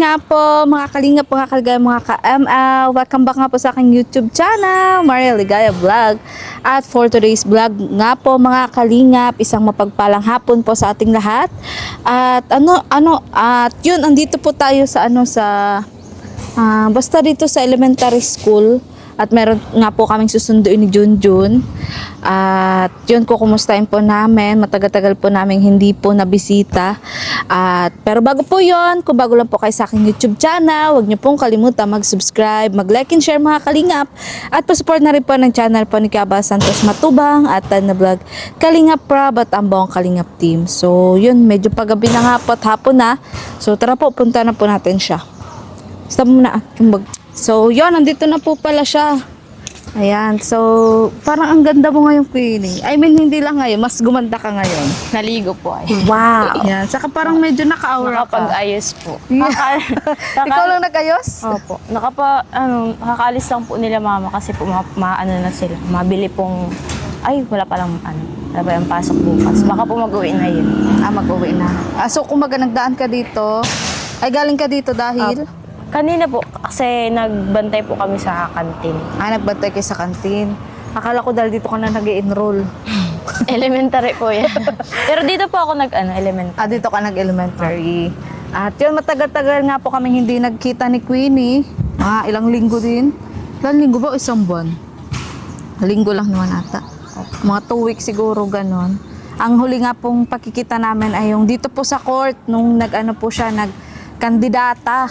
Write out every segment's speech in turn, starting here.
nga po, mga kalingap, mga kalagay, mga ka-ML. Welcome back nga po sa aking YouTube channel, Maria Ligaya Vlog. At for today's vlog nga po, mga kalingap, isang mapagpalang hapon po sa ating lahat. At at yun, andito po tayo sa basta dito sa elementary school. At meron nga po kaming susunduin ni Junjun. At yun, kukumustahin po namin. Matagal-tagal po namin hindi po nabisita. Pero bago po yun, kung bago lang po kayo sa aking YouTube channel, huwag niyo pong kalimutan mag-subscribe, mag-like and share mga kalingap. At pa-support na rin po ng channel po ni Kaba Santos Matubang at na vlog Kalingap Prab at ang buong Kalingap team. So yun, medyo paggabi na nga po at hapon na. So tara po, punta na po natin siya. Stop muna yung bag. So, yun, nandito na po pala siya. Ayan, so, parang ang ganda mo ngayon, Queenie. I mean, hindi lang ngayon, mas gumanda ka ngayon. Naligo po ay. Wow! Ayan, saka parang medyo naka-aura ka. Nakapag-ayos po. Ikaw lang nag-ayos? Opo. Nakakaalis lang po nila mama kasi po maano na sila. Mabili pong, wala pa lang wala pa yung pasok bukas. Baka po mag-uwi na yun. Mag-uwi na. So, kung nagdaan ka dito, galing ka dito dahil? Kanina po, kasi nagbantay po kami sa kantin. Nagbantay kayo sa kantin. Akala ko dahil dito ka na nag-i-enroll. Elementary po yan. Pero dito po ako elementary. Dito ka nag-elementary. At yun, matagal-tagal nga po kami hindi nagkita ni Queenie. Ilang linggo din. Ilang linggo ba o isang buwan? Linggo lang naman ata. Mga 2 weeks siguro, ganon. Ang huli nga pong pakikita namin ay yung dito po sa court, nung kandidata.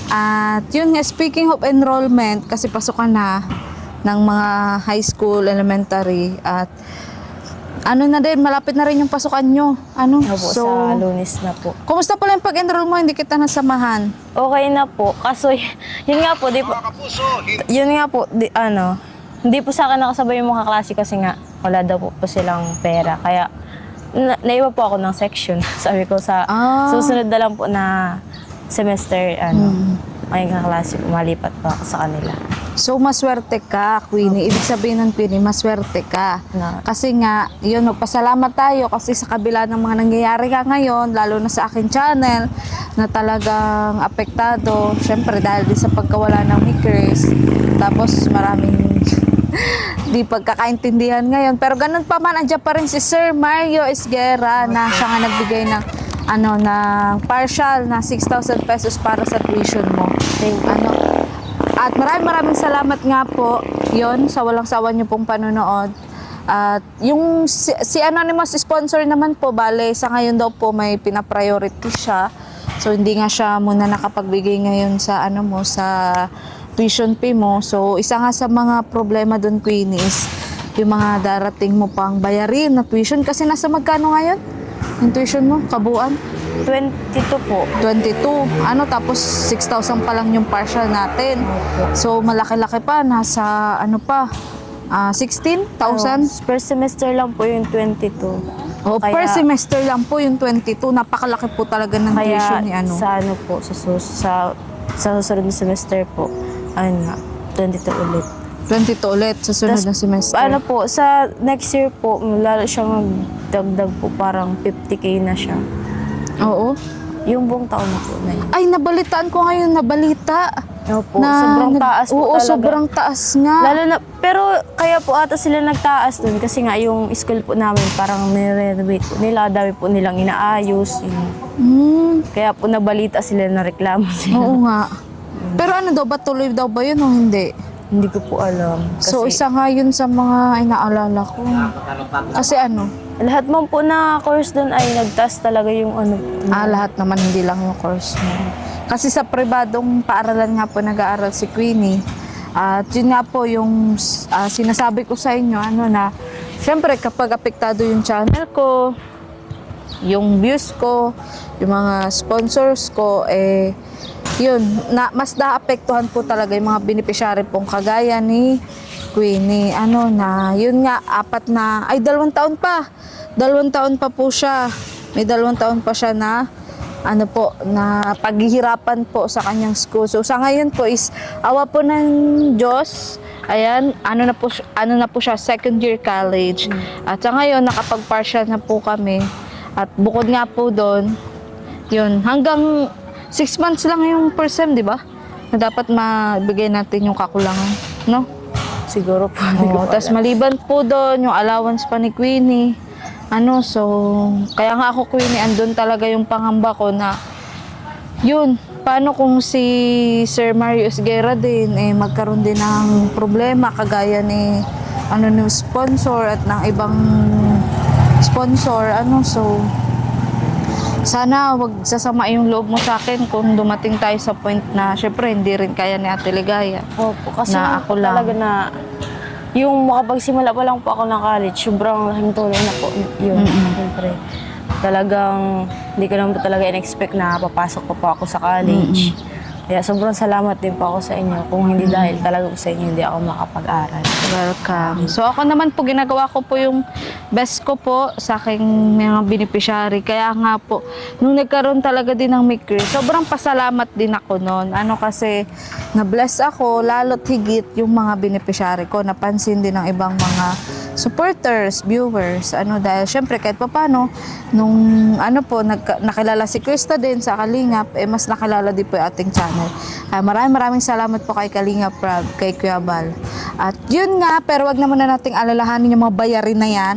At yun nga, speaking of enrollment, kasi pasukan na ng mga high school, elementary, at na din, malapit na rin yung pasukan nyo. So, sa Lunes na po. Kumusta pala yung pag-enroll mo? Hindi kita nasamahan. Okay na po. Kaso, yun nga po, hindi po sa akin nakasabay yung mga klase kasi nga, wala daw po silang pera. Kaya, naiba po ako ng section. Sabi ko susunod na lang po na semester, may kaklase po, malipat po ako sa kanila. So, maswerte ka, Queenie. Ibig sabihin ng Queenie, maswerte ka. No. Kasi nga, yun, magpasalamat tayo kasi sa kabila ng mga nangyayari ka ngayon, lalo na sa akin channel, na talagang apektado. Siyempre, dahil din sa pagkawala ng Mikers. Tapos, maraming di pagkakaintindihan ngayon. Pero ganun pa man, andyan pa rin si Sir Mario Esguera na siya nga nagbigay ng ng partial na 6,000 pesos para sa tuition mo. At maraming salamat nga po yon sa walang sawa niyo pong panonood. At yung si Anonymous sponsor naman po, bale sa ngayon daw po may pina-priority siya. So hindi nga siya muna nakapagbigay ngayon sa sa tuition fee mo. So isa nga sa mga problema doon, Queenie, is yung mga darating mo pang bayarin na tuition kasi nasa magkano ngayon? Yung tuition mo, kabuuan? 22 po. 22. Tapos 6,000 pa lang yung partial natin. So, malaki-laki pa. Nasa, 16,000? Per semester lang po yung 22. Per semester lang po yung 22. Napakalaki po talaga ng tuition ni sa sa susunod na semester po, 22 ulit. 22 ulit sa sunod na semester. Sa next year po, lalo siya magdagdag po, parang 50K na siya. Oo. Yung buong taon na po na yun. Nabalitaan ko ngayon, Opo, sobrang taas po talaga. Sobrang taas nga. Pero kaya po ata sila nagtaas dun kasi nga yung school po namin parang nire-renovate po nila, dami po nilang inaayos. Kaya po nabalita sila na reklamo sila. Oo nga. Pero ba tuloy daw ba yun o hindi? Hindi ko po alam. Kasi, so, isa nga yun sa mga inaalala ko. Kasi lahat man po na course doon ay nagtaas talaga yung lahat naman, hindi lang yung course mo. Kasi sa pribadong paaralan nga po nag-aaral si Queenie. At yun nga po yung sinasabi ko sa inyo, na syempre kapag apektado yung channel ko, yung views ko, yung mga sponsors ko, yun, mas naapektuhan po talaga yung mga beneficiary pong kagaya ni Queenie. Yun nga, 2 taon pa. 2 taon pa po siya. May 2 taon pa siya na na paghihirapan po sa kanyang school. So sa ngayon po is awa po ng Diyos. Ayan, na po siya, second year college. At sa ngayon nakapag-partial na po kami. At bukod nga po doon, yun, hanggang 6 months lang yung per sem, di ba? Na dapat mabigay natin yung kakulangan, no? Siguro po. Hindi ko Oo, tapos alam. maliban po doon, yung allowance pa ni Queenie. So, kaya nga ako, Queenie, andun talaga yung pangamba ko na, yun, paano kung si Sir Mario Esguerra din, magkaroon din ng problema, kagaya ni, ng sponsor at ng ibang sponsor, so, sana wag sasama yung loob mo sa akin kung dumating tayo sa point na syempre hindi rin kaya ni Ate Ligaya. Opo, kasi Na ako lang. talaga na yung makapagsimula pa lang po ako ng college, sobrang laking tulong na po yun. Siyempre, talagang hindi ko naman po talaga in-expect na papasok pa po ako sa college. Kaya sobrang salamat din po ako sa inyo. Kung hindi dahil talaga sa inyo, hindi ako makapag-aral. Welcome. So ako naman po, ginagawa ko po yung best ko po sa aking mga beneficiary. Kaya nga po, nung nagkaroon talaga din ng MICRE, sobrang pasalamat din ako noon. Kasi na-bless ako, lalo't higit yung mga beneficiary ko. Napansin din ng ibang mga supporters, viewers, dahil syempre kahit papano, nung nakilala si Krista din sa Kalingap, mas nakilala din po yung ating channel. Maraming salamat po kay Kalingap Prab, kay Kuya Bal. At yun nga, pero wag naman na nating alalahanin yung mga bayarin na yan,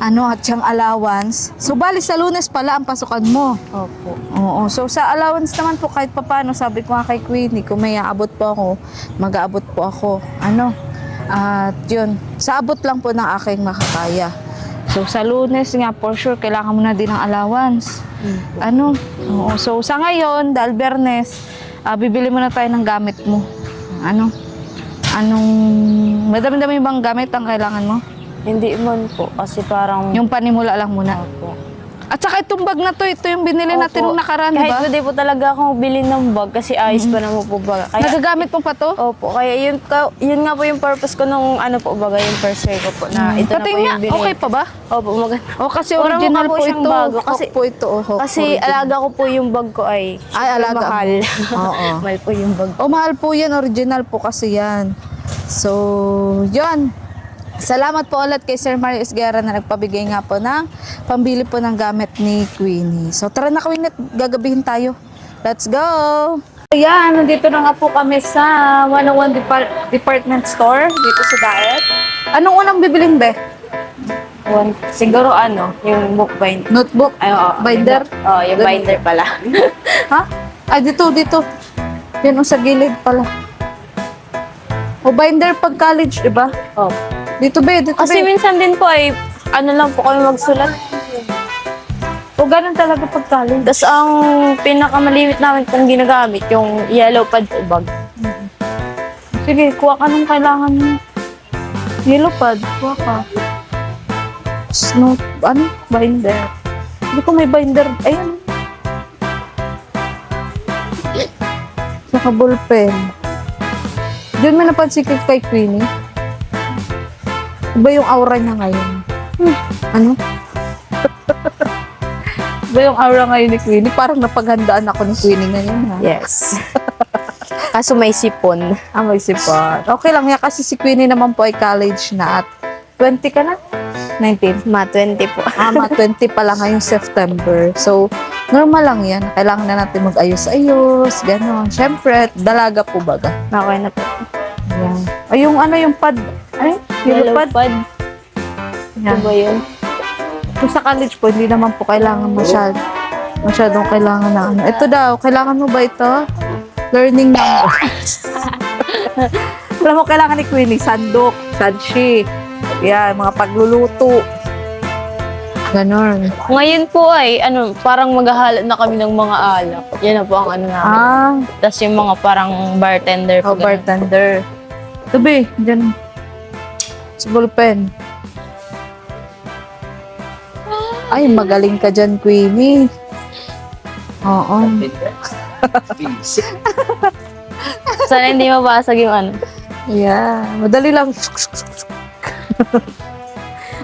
at yung allowance. So bali sa Lunes pala ang pasukan mo. Opo. Oo, so sa allowance naman po kahit papano, sabi ko nga kay Queenie, kung may aabot po ako, mag-aabot po ako. At yun, sa abot lang po ng aking makakaya. So sa Lunes nga, for sure, kailangan mo na din ng allowance. Oo, so sa ngayon, dahil Bernes, bibili mo na tayo ng gamit mo. Madami-dami bang gamit ang kailangan mo? Hindi man po, kasi parang... Yung panimula lang muna. Opo. At saka itong bag na to, ito yung binili natin Opo. nung nakaraan, di Kahit ba? hindi po talaga akong bilhin ng bag kasi ayos pa naman po baga. Kaya, Nagagamit mo pa to? opo, kaya yun nga po yung purpose ko nung baga, yung first year ko po na ito na po Pati nga, yung bilhin. okay pa ba? Opo, maganda. Kasi Parang original mukha po siyang ito. bago. Kasi po ito. Kasi original. alaga ko po yung bag ko ay Alaga mo. mahal. Oo. Mahal po yung bag. Mahal po yan. Original po kasi yan. So, yun. Salamat po ulit kay Sir Mario Esguerra na nagpabigay nga po ng pambili po ng gamit ni Queenie. So, tara na Queenie, gagabihin tayo. Let's go! Ayan, nandito na nga po kami sa 101 Department Store dito sa Daet. Anong unang bibiling, be? Siguro yung book binder. Notebook? Ay, oo. Binder? Yung binder pala. Ha? Ay, dito. Yan sa gilid pala. O binder pag college, di ba? Oh. Dito be. Kasi minsan din po ay lang po kami magsulat. O ganun talaga pag college. Tapos ang pinakamalimit namin pong ginagamit, yung yellow pad po bag. Sige, kuha ka nung kailangan mo. Yellow pad, kuha ka. Snow, binder. Hindi ko may binder. Ayun. Saka ballpen. Diyan mo napansin kay Queenie. Iba yung aura niya ngayon. Iba yung aura ngayon ni Queenie. Parang napaghandaan ako ni Queenie ngayon. Ha? Yes. Kaso may sipon. May sipon. Okay lang yan kasi si Queenie naman po ay college na at 20 ka na? 19? 20 po. 20 pa lang ngayong September. So, normal lang yan. Kailangan na natin mag-ayos-ayos, gano'n. Siyempre, dalaga po baga. Okay na po. Yan. Ay, yung pad. Ay, yellow pad. Ano ba yun? Kung sa college po, hindi naman po kailangan masyadong kailangan na Ito daw, kailangan mo ba ito? Learning numbers. Alam mo, kailangan ni Queenie, sandok, sanshi. Yan, mga pagluluto. Ganon. Ngayon po ay, parang maghahalad na kami ng mga alak. Yan na po ang namin. Tapos yung mga parang bartender po. ganun. Bartender. Tabi, dyan. Sa ballpen. Ay, magaling ka dyan, Queenie. Oo. Sana hindi mabasag yung Yeah, madali lang.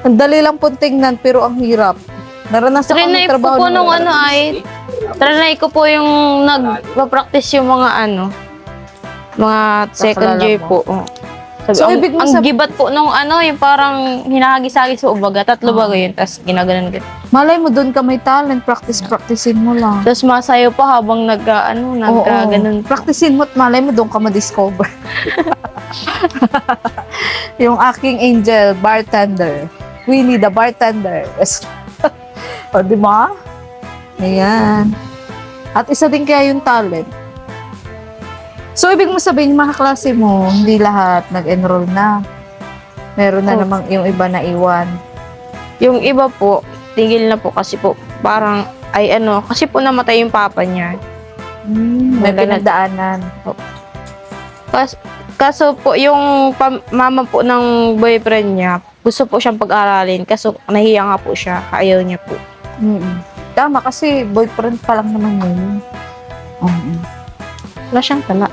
Ang dali lang po tingnan, pero ang hirap. Naranasan ko Trinay ng trabaho ko po ng nung wala. trinay ko po yung nagpa-practice yung mga mga second Kakalala year mo. po. Oh. Sabi, So, ang, ibig mo ang sab- gibat po nung yung parang hinahagis-hagis sa ubaga, 3 baga yun, tapos ginaganon. Malay mo, doon ka may talent. Practice-practicein mo lang. Tapos masayo pa habang ganun. Practicein mo at malay mo, doon ka ma-discover. Yung aking angel, bartender. Queenie the bartender. O, di ba? Ayan. At isa din kaya yung talent. So, ibig mo sabihin, mga kaklase mo, hindi lahat nag-enroll na. Meron na namang yung iba na iwan. Yung iba po, tigil na po kasi po, parang, kasi po namatay yung papa niya. May Nagana- pinagdaanan. Kaso po, yung mama po ng boyfriend niya, gusto po siyang pag-aralin, kaso nahiya nga po siya, ayaw niya po. Tama, kasi boyfriend pa lang naman yun. Wala siyang tala.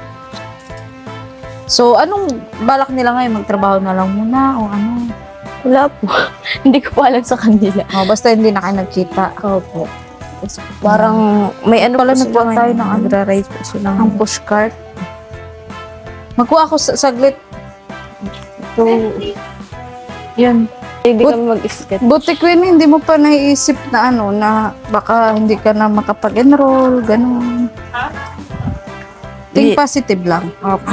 So, anong balak nila ngayon? Magtrabaho na lang muna o ano? Wala po. Hindi ko po alam sa kanila. Basta hindi na kayo nagkita. Opo. Parang may Pala po nagkuha tayo ng ano? nagra-raise po sila. Ang pushcart. Magkuha ako saglit. So, yan. Hindi But- kami mag-sketch. Buti Queen, hindi mo pa naiisip na ano, na baka hindi ka na makapag-enroll, gano'n. Think Di- positive lang. Opo.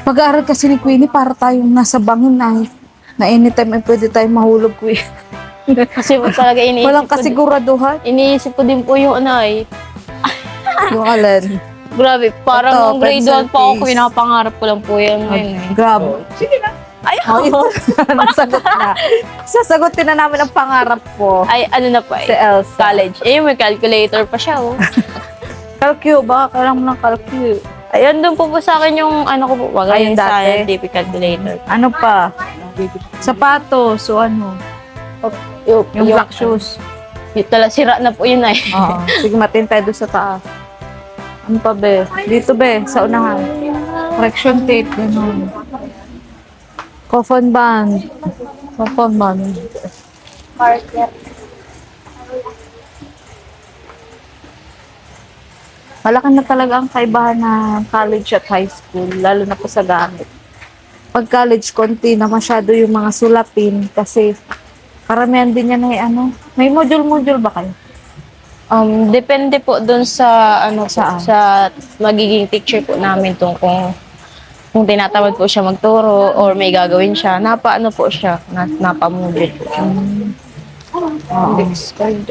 Mag-aaral kasi ni Queenie para tayong nasa bangin na anytime ay pwede tayong mahulog, Queen. Kasi po talaga Walang kasiguraduhan. iniisip ko din po yung Yung alin. grabe, parang Ito, nung grade pencil 1 pa ako, case. pinapangarap ko lang po yan ngayon eh. Grab. Ay, Nasagot na. Sasagutin na namin ang pangarap ko. ay, ano na pa Si eh. Elsa. College. May calculator pa siya oh. Calcu, baka kailangan mo ng calcu. Ayun, doon po sa akin yung ko po, Ayun yung dati. scientific calculator. Ano pa? Sapatos, so ano? Yung black shoes. Sira na po yun ay. Oo. Sige, matin tayo doon sa taas. Ano pa, be? Dito, be, sa unahan. Correction tape, gano'n. Coffin band. Coffin band. Marker. Malaki na talaga ang kaibahan ng college at high school, lalo na po sa gamit. Pag college, konti na masyado yung mga sulapin kasi karamihan din yan ay ano. May module-module ba kayo? Depende po doon sa Saan? sa magiging teacher po namin kung tinatamad po siya magturo or may gagawin siya, napaano po siya, napamudit po siya.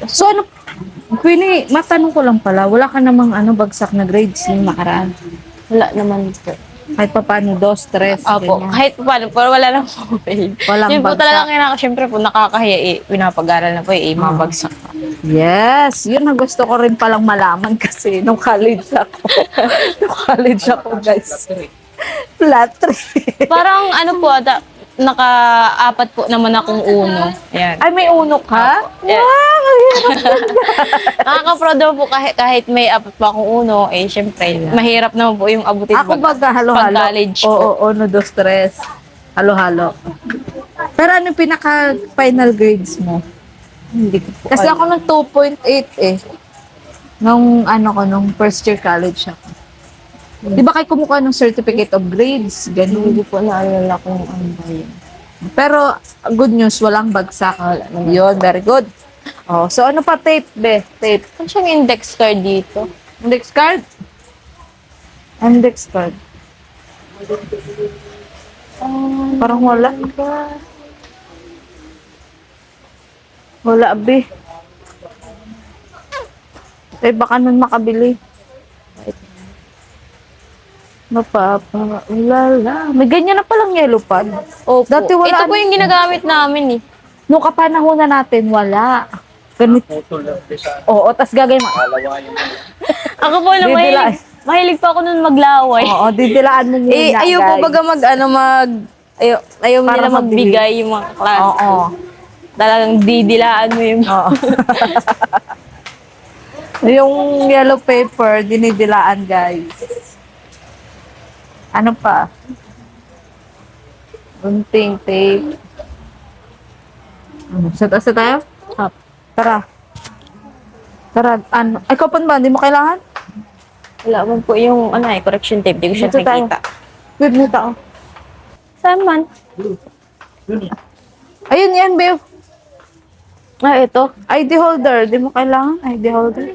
So ano, Queenie, matanong ko lang pala, wala ka namang bagsak na grades nung makaraan? Wala naman po. Kahit pa paano, 2, 3, Apo, ganyan. kahit paano, pero wala lang po fail. Walang Yun po bagsak. talaga syempre po nakakahiya pinapag-aral na po mabagsak ka. Yes, yun ang gusto ko rin palang malaman kasi nung college ako. Nung college ako, guys. Flat 3. Parang po, naka-apat po naman akong uno. Ayan. Ay, may uno ka? Yeah. Wow! Nakaka-proud naman po kahit may apat pa akong uno, syempre, mahirap naman po yung abutin Ako baga, halo-halo. pag-college po. Oo, 1, 2, 3. Halo-halo. Pero ano yung pinaka-final grades mo? Hindi ko po Kasi ako ng 2.8 eh. Nung first year college ako. Di ba kayo kumukuha ng certificate of grades? Ganun. Hindi po naalala kung ano ba yun. Pero, good news, walang bagsak. Yun, very good. Oh, so ano pa tape, be? Tape. Ano siyang index card dito? Index card? Index card. Parang wala. Wala, be. Eh, baka nun makabili. Wala. May ganyan na palang yellow pad. Opo. Dati wala. Ito po yung ginagamit namin eh. Nung kapanahon na natin, wala. Ganito. Oo, tas gagawin mo. Ako po na Didila- mahilig pa ako nun maglaway. Oo, didilaan mo muna, Ayaw po guys. baga ayaw Para nila magbigay yung mga klase. Oo. Talagang didilaan mo yung Oo. Yung yellow paper, dinidilaan, guys. Ano pa? Bunting tape. Sa taas na tayo? Tara. Ano? Ay, coupon ba? Hindi mo kailangan? Wala man po yung correction tape. Di ko siya Dito tayo. nakikita. Wait, mo tao. Saan man? Ayun yan, Bev. Ito. ID holder. Di mo kailangan ID holder.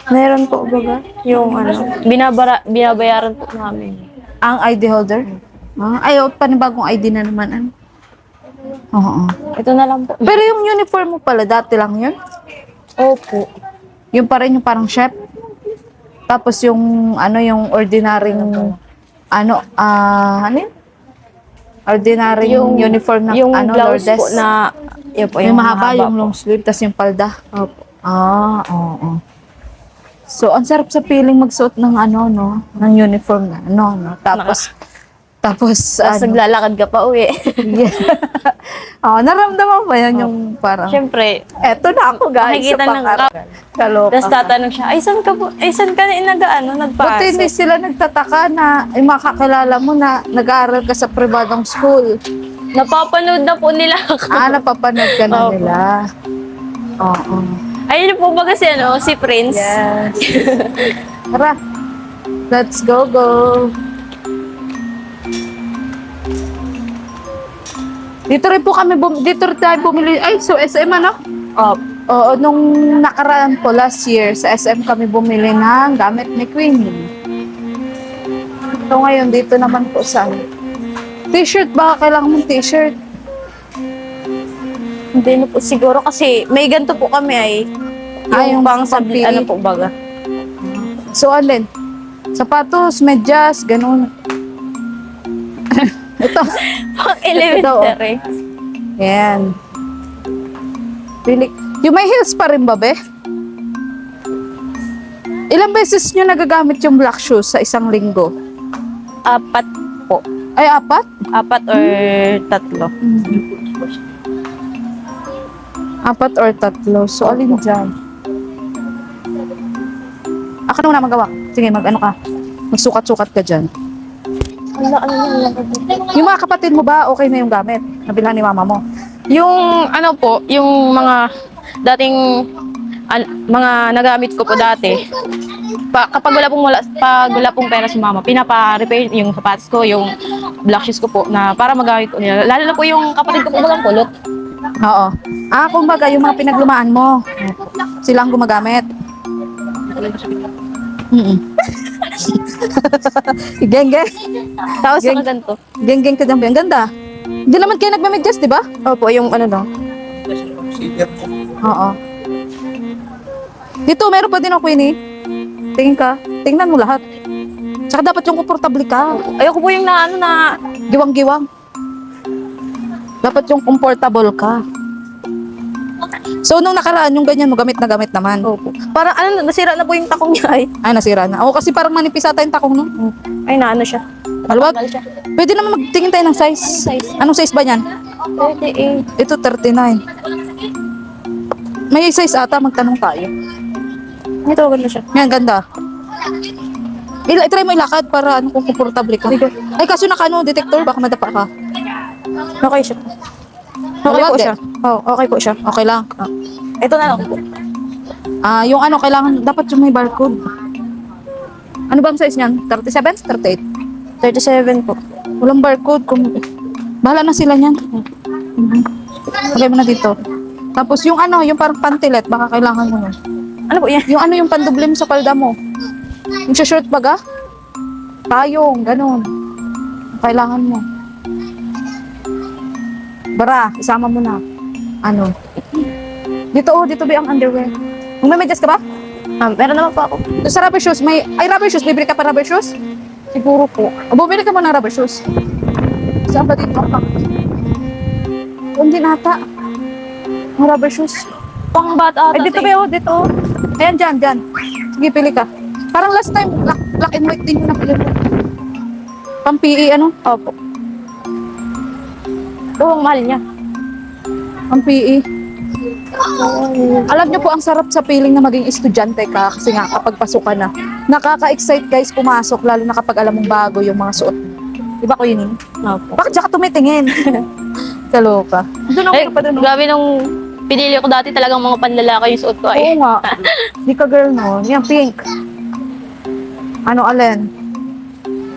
Meron po, baga. Yung binabayaran po namin. Ang ID holder? Ay, panibagong ID na naman. Ano? Oo. Ito na lang po. Pero yung uniform mo pala, dati lang yun? Opo. Yung pa rin yung parang chef? Tapos yung, ano, yung ordinaryong, ano, ano yun? Ordinaryong uniform ng, yung ano, blouse Lourdes? po na, yun po, Yung mahaba, yung po. long sleeve, tapos yung palda. Opo. Oo. So, ang sarap sa feeling magsuot ng ano, no? Ng uniform na, ano, no? Tapos, Tapos ano? naglalakad ka pa uwi. Yeah. Naramdaman ba yan yung parang, Siyempre, eto na ako guys, makikita sa ng pangarap. Kaloka. tapos tatanong siya, ay saan ka po? Ay saan ka na Buti nagpasok? hindi sila nagtataka na makakilala mo na nag-aaral ka sa pribadong school. Napapanood na po nila ako. Napapanood ka na Opo. nila. Oo. Ayun po ba kasi si Prince? Yes. Tara. Let's go. Dito rin po kami, dito rin tayo bumili. Ay, so SM ano? Opo. Oo, nung nakaraan po last year, sa SM kami bumili ng gamit ni Queenie. So ngayon, dito naman po sa t-shirt. Baka kailangan mong t-shirt. Hindi na po siguro kasi may ganito po kami ay yung pang pang-PE. ano po baga. So, alin? Sapatos, medyas, ganun. Ito. Pang elementary. Yan. Pili. Yung may heels pa rin ba, be? Ilang beses nyo nagagamit yung black shoes sa isang linggo? 4 po. Ay, 4? 4 or 3. 4 or 3. So, alin dyan? Ako na magawa. Sige, mag-ano ka. Magsukat-sukat ka dyan. Yung mga kapatid mo ba, okay na yung gamit? Nabilhan ni mama mo? Yung ano po, yung mga dating mga nagamit ko po dati. Kapag pag wala pong pera si mama, pinapa-repair yung sapatos ko, yung black shoes ko po na para magamit ko nila. Lalo na po yung kapatid ko po bagang kulot. Oo. Kumbaga, yung mga pinaglumaan mo, silang gumagamit. Geng-geng. Tapos Gang- sa ganito. Geng-geng ka dyan. Ang ganda. Hindi naman kayo nagmamedjas, di ba? Opo, yung ano daw. Oo. Dito, meron pa din ako, Queenie. Tingin ka. Tingnan mo lahat. Tsaka dapat yung komportable ka. Ayoko po yung na Giwang-giwang. Dapat yung comfortable ka. So, nung nakaraan, yung ganyan mo, gamit na gamit naman. Opo. Parang nasira na po yung takong niya ay. Ay, nasira na. Oo, kasi parang manipis ata yung takong, no? Ay, naano siya. Maluwag. Tanggal siya. Pwede naman magtingin tayo ng size. Anong size ba niyan? 38. Ito, 39. May size ata, magtanong tayo. Ito, ganda siya. Yan, ganda. Try mo ilakad para ano, kung komportable ka. Ay, kaso detector, baka madapa ka. Okay siya. Okay Maluwag po din. siya. Oh, okay po siya. Okay lang. Ito na lang po. Yung ano, kailangan, dapat yung may barcode. Ano bang size niyan? 37? 38? 37 po. Walang barcode. Bahala na sila niyan. Lagay mo na dito. Tapos yung ano, yung parang pantilet, baka kailangan mo nun. Ano po yan? Yung ano, yung pandublim sa palda mo. Yung short baga? Tayong, ganun. Kailangan mo. Bara, isama mo na. Ano? Dito ba ang underwear? Kung may medyas ka ba? Meron naman po ako. Doon sa rubber shoes, rubber shoes. Bibili ka pa rubber shoes? Siguro po. Bumili ka mo ng rubber shoes. Saan ba dito? Hindi nata. Mga rubber shoes. Pang bata ata. Ay, dito ba yun? Dito. Ayan, dyan. Sige, pili ka. Parang last time, black and white din yung napili mo. Pang PE, ano? Opo. Oo, ang mahal niya. Pang PE. Alam niyo po, ang sarap sa feeling na maging estudyante ka kasi nga kapag pasok ka na. Nakaka-excite guys pumasok, lalo na kapag alam mong bago yung mga suot. Diba ko yun? Opo. Bakit siya ka tumitingin? Kaloka. Doon ako pa doon. Grabe nung pinili ko dati talagang mga panlalaki yung suot ko ay. Oo nga. Di ka girl mo. Yan, pink. Ano, alin?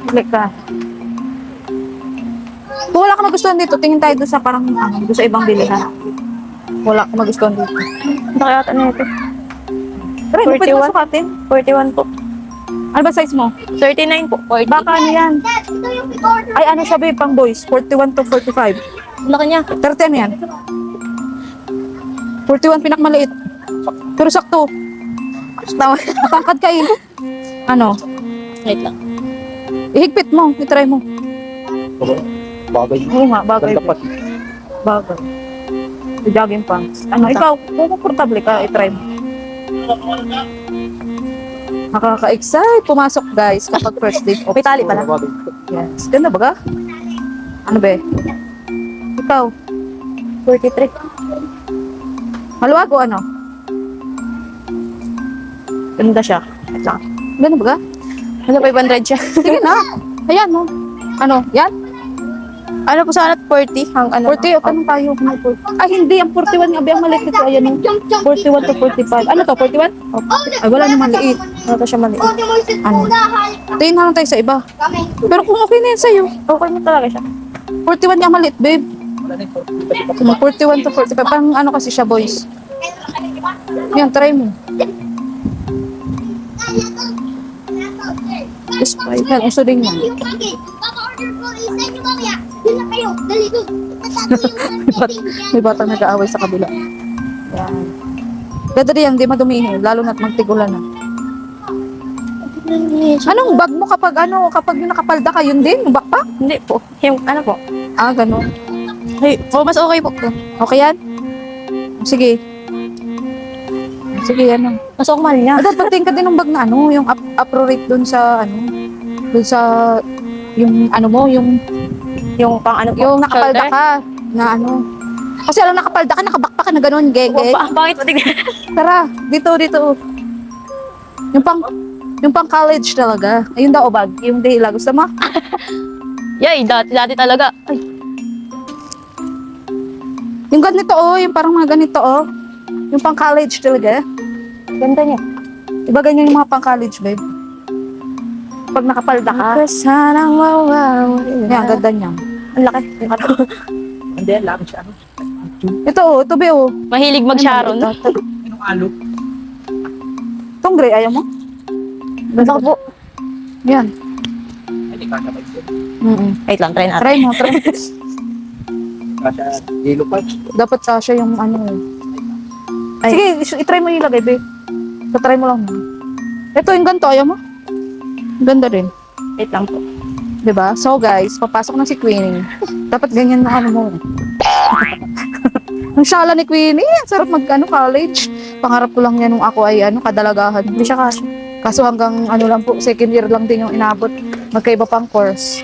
Click ka. Kung wala ka nagustuhan dito, tingin tayo doon sa parang, doon sa ibang bilihan. Wala ka mag-discount dito. Ano kaya ata na ito? Pero hindi pwede 41? masukatin. 41 po. Ano ba size mo? 39 po. 40. Baka ano yan? Ay, ano siya babe, pang boys? 41 to 45. Laki niya. 30 ano yan? 41 pinakmaliit. Pero sakto. Tama. Matangkad ka eh. Ano? Wait lang. Ihigpit mo. I-try mo. Bagay. Oo nga, bagay. Ganda pa. Bagay. Yung jogging pants. Ano, ikaw, kung komportable ka, i-try mo. Nakaka-excite. Pumasok guys kapag first day. May tali pala. Yes. Ganda ba ka? Ano ba? Ikaw, 43. maluwag o ano? Ganda siya. Wait lang. Ganda ba ka? Ano, 500 siya. Sige na. Ayan mo. Ano? Yan? Ano po sana 40? Hang ano? 40 o tanong tayo. Ay, hindi. Ang 41 nga. Ang maliit nito. Ayan yung 41 to 45. Ano to? 41? Ay, wala namang maliit. Ano to siya maliit? Ano? Tingin na lang tayo sa iba. Pero kung okay na yan sa'yo. Okay mo talaga siya. 41 nga maliit, babe. 41 to 45. Pang ano kasi siya, boys. Yan, try mo. Despite. Yan, uso din yan. May batang nag-aaway sa kabila. Yan. Ganda rin yan, di madumihin. Lalo na't magtigulan na. Anong bag mo kapag yung nakapalda ka, yun din? Yung backpack? Hindi po. Yung ano po? Ah, ganun. Hey, mas okay po. Okay yan? Sige. Sige, ano. Mas okay mahal niya. At pagtingin ka din ng bag na ano, yung approrate dun sa dun sa, yung ano mo, yung Yung pang ano po? yung nakapalda shoulder? ka, na ano. Kasi alam nakapalda ka, nakabakpa ka na ganun, gege. Bakit po tignan? Tara, dito. Yung pang college talaga. Ayun daw, o bag. Yung dahila. Gusto mo? Yay, dati talaga. Ay, Yung ganito, yung parang mga ganito, yung pang college talaga. ganda niya. Iba ganyan yung mga pang college, babe. Pag nakapalda ka. Sanang mawawala. Yan, ganda niya. Ang laki. Yung katawan. Hindi, lang siya. Ano? Ito, be, Mahilig mag-sharon. Anong alok? Itong gray, ayaw mo? Ganda ko po. Yan. Hindi ka sabay siya. Wait lang, try natin. Try mo, try. Kasi yellow pa. Dapat sasha yung ano. Ay. Sige, itry mo yung ilagay, babe. Try mo lang. Ito, yung ganito, ayaw mo? Ganda rin. Wait lang po. Diba? So guys, papasok na si Queenie. Dapat ganyan na ano mo. Ang syala ni Queenie. Sarap college. Pangarap ko lang yan nung ako ay kadalagahan. Hindi siya kasi. Kaso hanggang lang po, second year lang din yung inabot. Magkaiba pang course.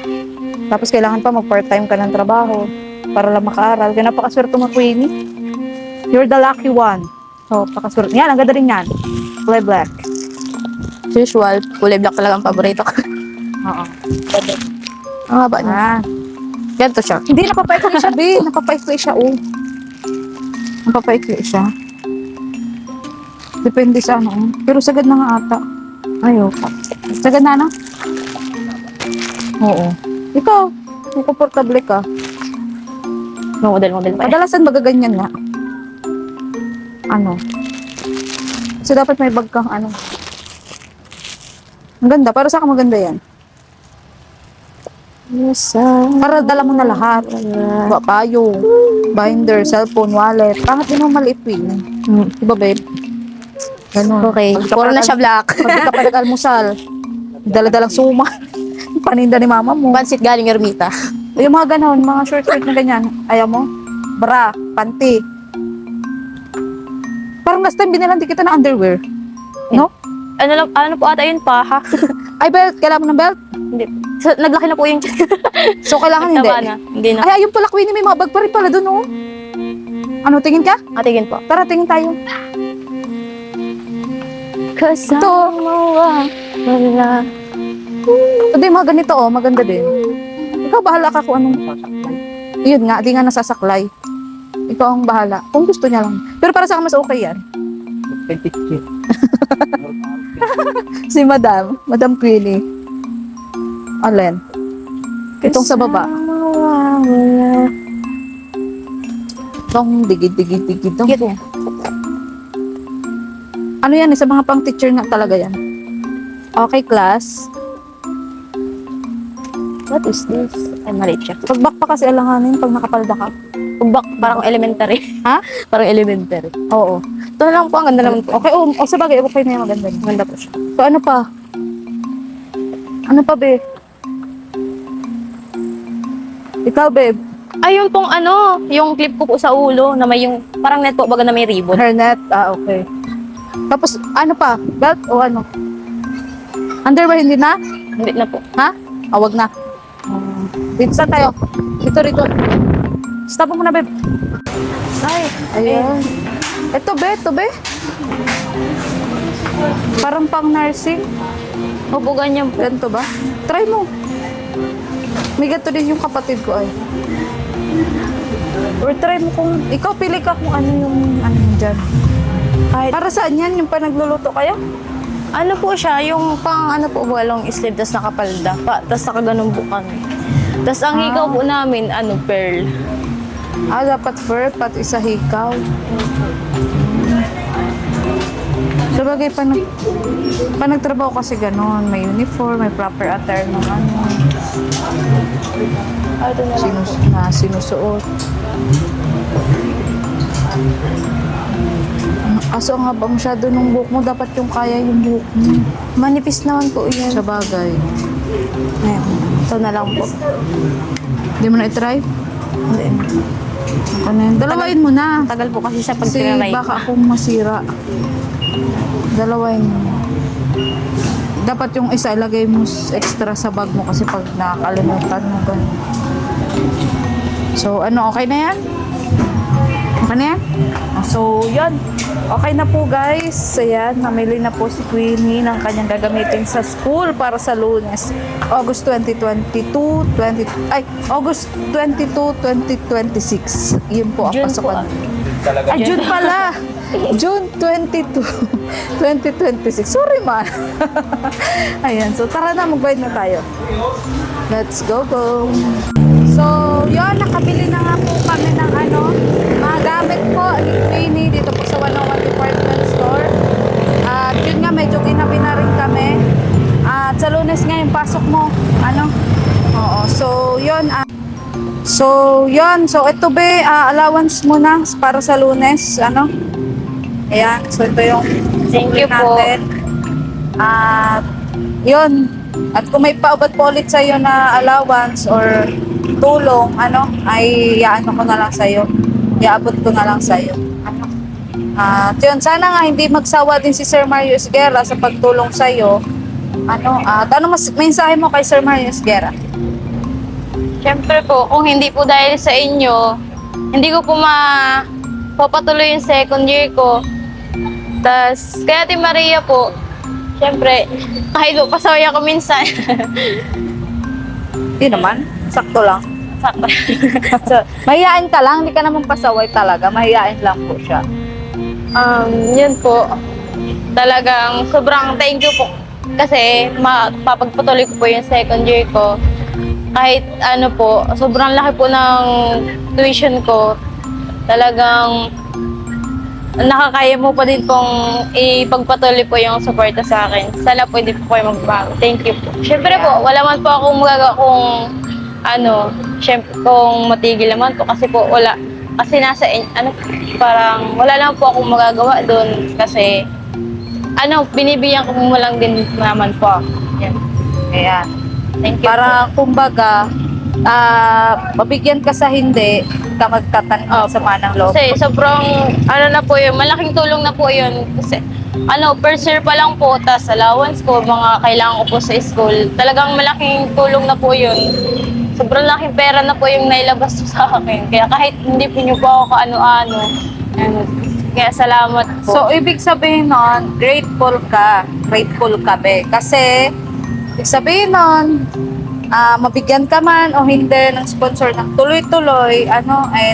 Tapos kailangan pa mag-part-time ka ng trabaho para lang makaaral. Kaya napakaswerte mo, Queenie. You're the lucky one. So, pakaswerte. Yan, ang ganda rin yan. Kulay black. Usual, kulay black talaga ang paborito ko. Oo. Ang haba niya. Ah. Ganito siya. Hindi, napapaikli siya, B. Napapaikli siya, Napapaikli siya. Depende sa ano. Pero sagad na nga ata. Ayoko. Sagad na, no? Oo. Ikaw, kung komportable ka. Model pa. Kadalasan magaganyan nga. Ano? So, dapat may bag kang ano. Ang ganda. Para sa akin maganda yan. Para dala mo na lahat. Payong, binder, cellphone, wallet. Pangat din mo maliit, Diba, babe? Ganun. Okay. Pag di ka Puro pa na nag- siya black. Pag di ka pa nag-almusal, dala-dalang suma. Paninda ni mama mo. Pansit galing Ermita. Yung mga ganon, mga short na ganyan. Ayaw mo? Bra, panty. Parang last time binilan din kita ng underwear. No? Ano po ata yun, paha? Ay, belt. Kailangan mo ng belt? Hindi. So, naglaki na po yung So, kailangan hindi. Taba na. Hindi na. Ay, ayun pala, Queenie. May mga bag pa rin pala doon, Ano, tingin ka? Atigin po. Tara, tingin tayo. Ito. Wala. Ito din, mga ganito, maganda din. Ikaw, bahala ka kung anong... Yun nga, di nga nasasaklay. Ikaw ang bahala. Kung gusto niya lang. Pero para sa akin, mas okay yan. Pentikchi. Si Madam Queenie. Alin? Itong sa baba. Tong digid-digid-digid. Tong. Cute niya. Ano yan? Sa mga pang teacher nga talaga yan. Okay, class. What is this? Ay, maliit siya. Pagbak pa kasi alanganin pag nakapalda ka. Pagbak, parang elementary. Ha? Parang elementary. Oo. Ito lang po, ang ganda naman po. Okay, sa bagay, okay na yung maganda niya. Maganda po siya. So, ano pa? Ano pa, be? Ikaw, babe? Ayun pong ano, yung clip ko po sa ulo na may yung, parang net po baga na may ribbon. Hairnet? Ah, okay. Tapos, ano pa? Belt o ano? Underwear, hindi na? Hindi na po. Ha? Ah, wag na. Dito saan tayo? Dito, rito. Stop mo muna, babe. Ay, Ayan. Ito, be. Parang pang nursing. opo, ganyan po. Ganito ba? Try mo. May ganito din yung kapatid ko ay. Or try mo kung, ikaw pili ka kung ano yung dyan. Kahit, Para saan yan? Yung pa nagluluto kayo? ano po siya, yung pang ano po, walong sleeve, tas nakapalda pa, tas nakaganong po kami. Tas ang hikaw po namin, ano, pearl. Ah, dapat fur, pati isa hikaw. Sabagay, pa nagtrabaho kasi ganon. May uniform, may proper attire ng ano. Ah, ito na lang po. Sinusuot. Aso nga ba masyado nung buhok mo? Dapat yung kaya yung buhok mo. Manipis naman po yan. Sa bagay. Ayan. Ito na lang po. Hindi mo na i-try? Hindi. Ano yun? Dalawain mo na. Tagal po kasi siya pag Kasi tinanay. baka akong masira. Dalawain mo. Dapat yung isa ilagay mo extra sa bag mo kasi pag nakakalimutan mo ganun. So, ano, okay na yan? Okay na yan? So, yun. Okay na po guys. Ayan, namili na po si Queenie ng kanyang gagamitin sa school para sa Lunes. August 22, 2026. Yun po ang June po, pasukan. Talaga. Ay, June pala. June 22, 2026. Sorry, man. Ayan. So, tara na. Magbayad na tayo. Let's go. So, yun. Nakabili na nga po kami ng mga gamit po ni Queenie dito po sa 101 Department Store. At yun nga, medyo ginabi na rin kami. At sa Lunes nga yung pasok mo. Oo. So, yun. So, ito be, allowance muna para sa Lunes, Ayan, so ito yung Thank you po. natin. At, yun. At kung may paubad po ulit sa'yo na allowance or tulong, ay iaano ko na lang sa'yo. Iabot ko na lang sa'yo. At yun, sana nga hindi magsawa din si Sir Mario Esguerra sa pagtulong sa'yo. At anong mensahe mo kay Sir Mario Esguerra? Siyempre po, kung hindi po dahil sa inyo, hindi ko po papatuloy yung second year ko. Tas, kaya Ate Maria po, siyempre, kahit po pasaway ako minsan. Hindi naman, sakto lang. Sakto. So, mahihain ka lang, hindi ka naman pasaway talaga. Mahihain lang po siya. Yun po, talagang sobrang thank you po. Kasi mapapagpatuloy ko po yung second year ko. Kahit sobrang laki po ng tuition ko. Talagang nakakaya mo pa din pong ipagpatuloy po yung suporta sa akin. Sana po hindi po kayo magbago. Thank you po. Siyempre po, wala man po akong magagawa kung siyempre kung matigil naman po kasi po wala. Kasi parang wala lang po akong magagawa doon kasi binibigyan ko mo lang din naman po. Yan. Ayan. Thank you Para, kumbaga, mabigyan ka sa hindi, ka magtatanong sa manang loob. Kasi sobrang, na po yun, malaking tulong na po yun. Kasi, first year pa lang po, tas allowance ko, mga kailangan ko po sa school. Talagang malaking tulong na po yun. Sobrang laking pera na po yung nailabas sa akin. Kaya kahit hindi po nyo po ako kaano-ano, kaya salamat po. So, ibig sabihin nun, grateful ka. Grateful ka, be. Kasi, ibig sabihin nun, mabigyan ka man o hindi ng sponsor ng tuloy-tuloy,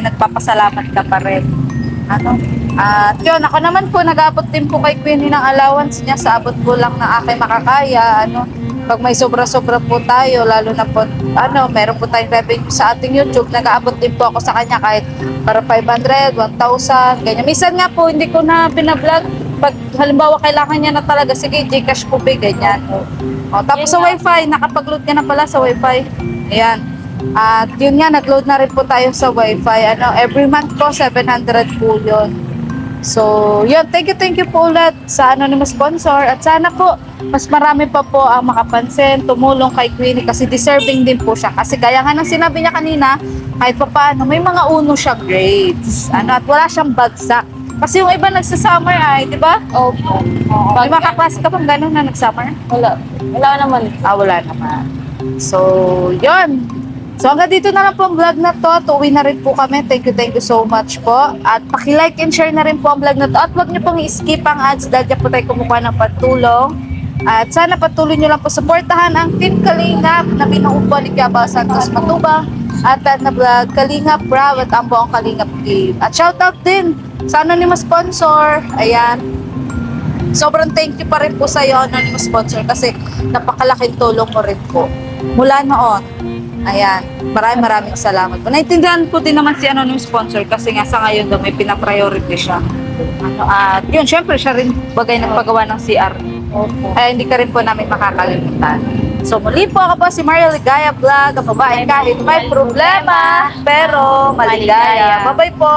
nagpapasalamat ka pa rin. At yun, ako naman po, nag-abot din po kay Queenie ng allowance niya sa abot ko lang na aking makakaya, pag may sobra-sobra po tayo, lalo na po, meron po tayong revenue sa ating YouTube, nag-aabot din po ako sa kanya kahit para 500, 1,000, ganyan. Minsan nga po, hindi ko na binablog. Pag halimbawa kailangan niya na talaga, sige, Gcash po ba, ganyan. O, tapos sa Wi-Fi, nakapag-load ka na pala sa Wi-Fi. Ayan. At yun nga, nag-load na rin po tayo sa Wi-Fi. Every month po, 700 po yun. So, yun, thank you po ulit sa anonymous sponsor. At sana po, mas marami pa po ang makapansin, tumulong kay Queenie kasi deserving din po siya. Kasi gaya nga ng sinabi niya kanina, kahit pa paano, may mga uno siya grades. At wala siyang bagsak. Kasi yung iba nagsasummer ay, di ba? Opo. May mga kaklase ka bang gano'n na nagsummer? Wala. Wala naman. Wala naman. So, yun. So, hanggang dito na lang po ang vlog na to. Tuwi na rin po kami. Thank you so much po. At paki-like and share na rin po ang vlog na to. At huwag niyo pong i-skip ang ads dahil dyan po tayo kumukuha ng patulong. At sana patuloy niyo lang po suportahan ang Team Kalingap na binuupo ni Gabal Santos Matubang at na vlog Kalingap Brow at ang buong Kalingap team. At shoutout din sa anonymous sponsor. Ayan. Sobrang thank you pa rin po sa iyo, anonymous sponsor, kasi napakalaking tulong mo rin po. Mula noon. Ayan. Maraming salamat po. Naintindihan ko din naman si anonymous sponsor kasi nga sa ngayon daw may pinapriority siya. At yun, syempre siya rin bagay nagpagawa ng CR. Opo. Ay, hindi ka rin po namin makakalimutan. So, muli po ako po si Maria Ligaya Vlog, ang babae kahit may problema, pero maligaya. Bye-bye po!